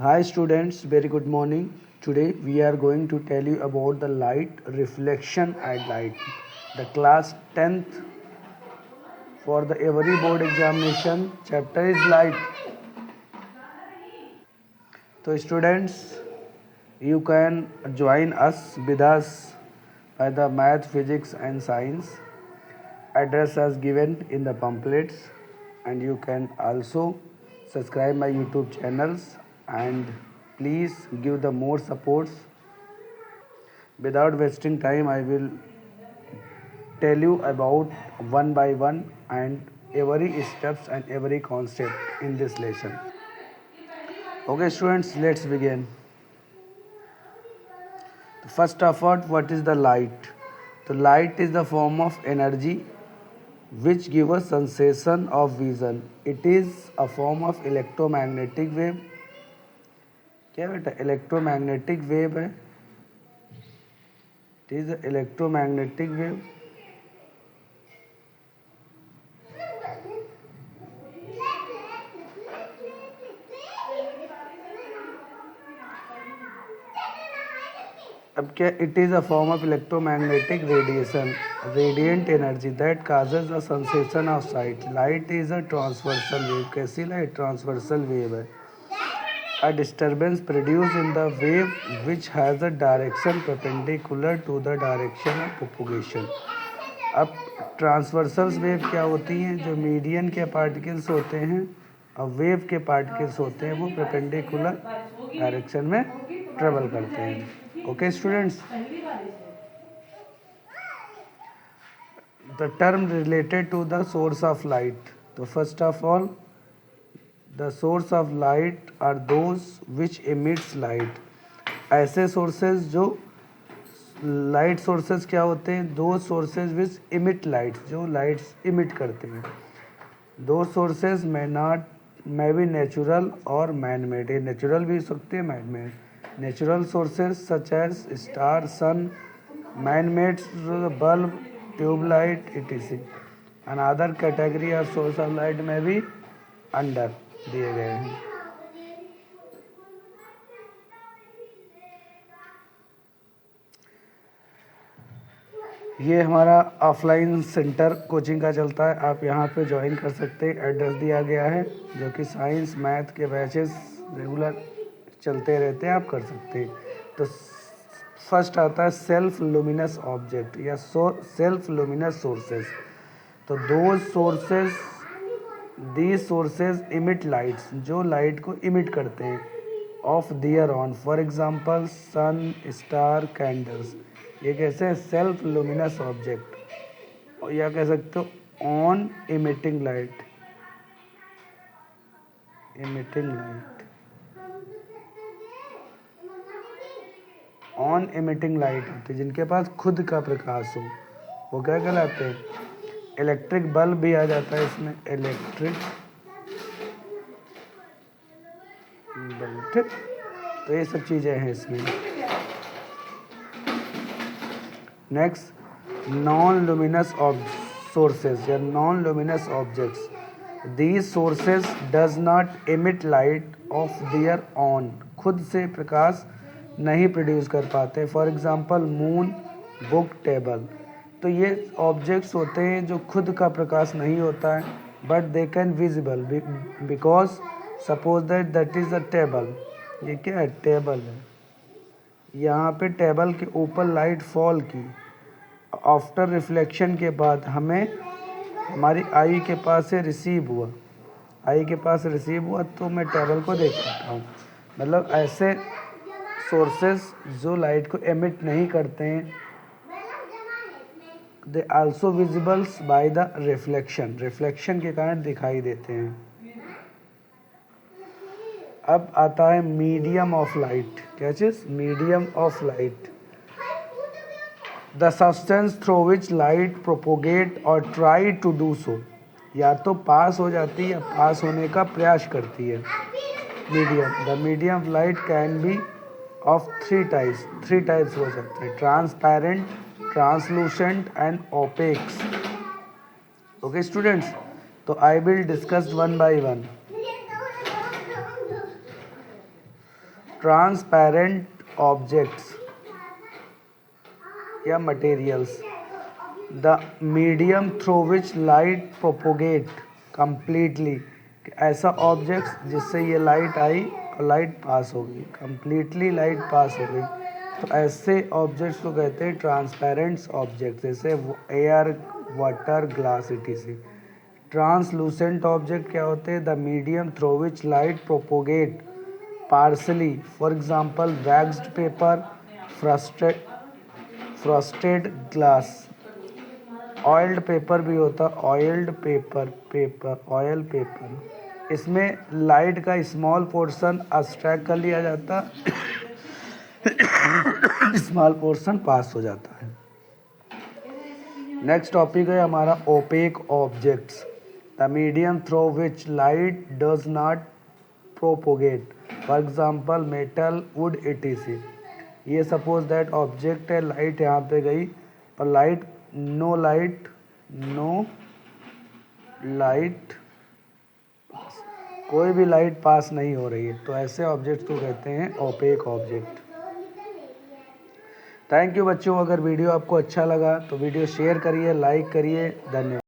Hi students, very good morning. Today we are going to tell you about the light, reflection and light. The class 10th for the every board examination chapter is light. So students, you can join us with us by the math, physics and science. Address as given in the pamphlets, and you can also subscribe my YouTube channels and please give the more supports. Without wasting time, I will tell you about one by one and every steps and every concept in this lesson. Okay students, let's begin. First of all, what is the light? The light is the form of energy which give a sensation of vision. It is a form of electromagnetic wave. क्या बेटा electromagnetic wave है? It is electromagnetic wave. अब क्या? It is a form of electromagnetic radiation, radiant energy that causes a sensation of site. Light is a transversal wave. कैसी light? Transversal wave है. A disturbance produced in the wave which has a direction perpendicular to the direction of propagation. अब transversal wave क्या होती हैं? जो median के particles होते हैं और वेव के पार्टिकल्स होते हैं वो परपेंडिकुलर डायरेक्शन में ट्रेवल करते हैं. Okay students, the term related to the source of light. तो first of all, the source of light are those which emits light. ऐसे सोर्सेज जो लाइट सोर्सेज क्या होते हैं? दो सोर्सेज विच इमिट लाइट, जो लाइट्स इमिट करते हैं. दो सोर्सेज मे बी नेचुरल और मैन मेड. ये नेचुरल भी हो सकते हैं, man made. Natural sources such as star, sun. Man made bulb, tube light, etc. Another category of source of light में भी अंडर दिए गए हैं. ये हमारा ऑफलाइन सेंटर कोचिंग का चलता है, आप यहाँ पे ज्वाइन कर सकते हैं. एड्रेस दिया गया है, जो कि साइंस मैथ के बैचेस रेगुलर चलते रहते हैं, आप कर सकते हैं. तो फर्स्ट आता है सेल्फ लुमिनस ऑब्जेक्ट या सेल्फ लुमिनस सोर्सेज. तो दो sources, these sources emit lights, जो लाइट को इमिट करते हैं, of their own. For example sun, star, candles. ये कैसे हैं? Self luminous object. या कह सकते हो own emitting light. Emitting light, own emitting light होती है जिनके पास खुद का प्रकाश हो, वो क्या कहलाते हैं? इलेक्ट्रिक बल्ब भी आ जाता है इसमें, इलेक्ट्रिक बल्ब. ठीक, तो ये सब चीज़ें हैं इसमें. नेक्स्ट, नॉन लुमिनस सोर्सेज या non luminous objects. These sources does not emit light of their own. खुद से प्रकाश नहीं प्रोड्यूस कर पाते. For example moon, book, table. तो ये ऑब्जेक्ट्स होते हैं जो खुद का प्रकाश नहीं होता है, but they can visible because suppose that is a table. ये क्या है? टेबल है. यहाँ पे टेबल के ऊपर लाइट फॉल की, आफ्टर रिफ्लेक्शन के बाद हमें हमारी आई के पास से रिसीव हुआ, आई के पास रिसीव हुआ तो मैं टेबल को देख सकता हूँ. मतलब ऐसे सोर्सेस जो लाइट को एमिट नहीं करते हैं, they also visibles by the reflection. Reflection के कारण दिखाई देते हैं. अब आता है मीडियम ऑफ लाइट. क्या चीज़? Medium of light. The substance through which light propagate और ट्राई टू डू सो. या तो पास हो जाती है या पास होने का प्रयास करती है. Medium, the medium of light can be of three types हो सकते हैं: transparent, translucent and opaques. Okay students, तो I will discuss one by one. Transparent objects या materials, the medium through which light propagate completely, ऐसा objects जिससे ये light आई और light pass हो गई, कंप्लीटली लाइट पास हो गई, तो ऐसे ऑब्जेक्ट्स को कहते हैं ट्रांसपेरेंट ऑब्जेक्ट्स, जैसे air, water, glass etc. Translucent object क्या होते हैं? The medium through which light propagate partially, for example waxed paper, frosted glass. Oiled paper भी होता, ऑयल पेपर, इसमें लाइट का स्मॉल पोर्शन अब्स्ट्रैक्ट कर लिया जाता, स्मॉल पोर्शन पास हो जाता है। नेक्स्ट टॉपिक है हमारा opaque objects, the medium through which light does not propagate, for example metal, would etc. ये सपोज दैट ऑब्जेक्ट है, लाइट यहाँ पे गई और नो लाइट, कोई भी लाइट पास नहीं हो रही है, तो ऐसे ऑब्जेक्ट को कहते हैं ओपेक ऑब्जेक्ट। थैंक यू बच्चों, अगर वीडियो आपको अच्छा लगा तो वीडियो शेयर करिए, लाइक करिए, धन्यवाद।